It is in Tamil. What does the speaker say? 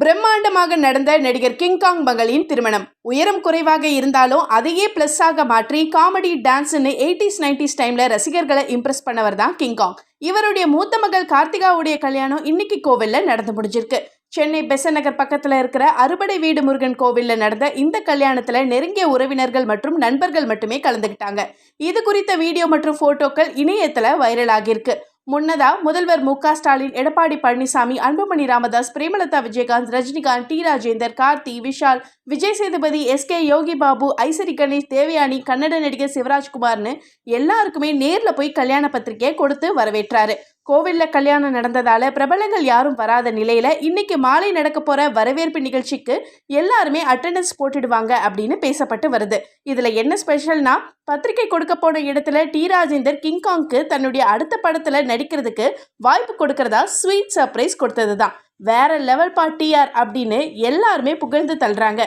பிரம்மாண்டமாக நடந்த நடிகர் கிங்காங் மகளின் திருமணம். உயரம் குறைவாக இருந்தாலும் அதையே பிளஸ்ஸாக மாற்றி காமெடி டான்ஸ்னு 80s 90s டைம்ல ரசிகர்களை இம்ப்ரெஸ் பண்ணவர் தான் கிங்காங். இவருடைய மூத்த மகள் கார்த்திகாவுடைய கல்யாணம் இன்னைக்கு கோவில்ல நடந்து முடிஞ்சிருக்கு. சென்னை பெசன்ட் நகர் பக்கத்துல இருக்கிற அறுபடை வீடு முருகன் கோவில்ல நடந்த இந்த கல்யாணத்துல நெருங்கிய உறவினர்கள் மற்றும் நண்பர்கள் மட்டுமே கலந்துக்கிட்டாங்க. இது குறித்த வீடியோ மற்றும் போட்டோக்கள் இணையத்துல வைரல் ஆகியிருக்கு. முன்னதா முதல்வர் மு.க. ஸ்டாலின், எடப்பாடி பழனிசாமி, அன்புமணி ராமதாஸ், பிரேமலதா விஜயகாந்த், ரஜினிகாந்த், டி. ராஜேந்தர், கார்த்தி, விஷால், விஜய் சேதுபதி, எஸ்.கே. யோகி பாபு, ஐசரி கணேஷ், தேவயானி, கன்னட நடிகர் சிவராஜ்குமார்னு எல்லாருக்குமே நேர்ல போய் கல்யாண பத்திரிகையை கொடுத்து வரவேற்றாரு. கோவில்ல கல்யாணம் நடந்ததால பிரபலங்கள் யாரும் வராத நிலையில இன்னைக்கு மாலை நடக்க போற வரவேற்பு நிகழ்ச்சிக்கு எல்லாருமே அட்டெண்டன்ஸ் போட்டுடுவாங்க அப்படின்னு பேசப்பட்டு வருது. இதுல என்ன ஸ்பெஷல்னா, பத்திரிகை கொடுக்க போன இடத்துல டி. ராஜேந்தர் கிங்காங்க்கு தன்னுடைய அடுத்த படத்துல நடிக்கிறதுக்கு வாய்ப்பு கொடுக்கறதா ஸ்வீட் சர்ப்ரைஸ் கொடுத்ததுதான். வேற லெவல் டிஆர் அப்படின்னு எல்லாருமே புகழ்ந்து தள்ளுறாங்க.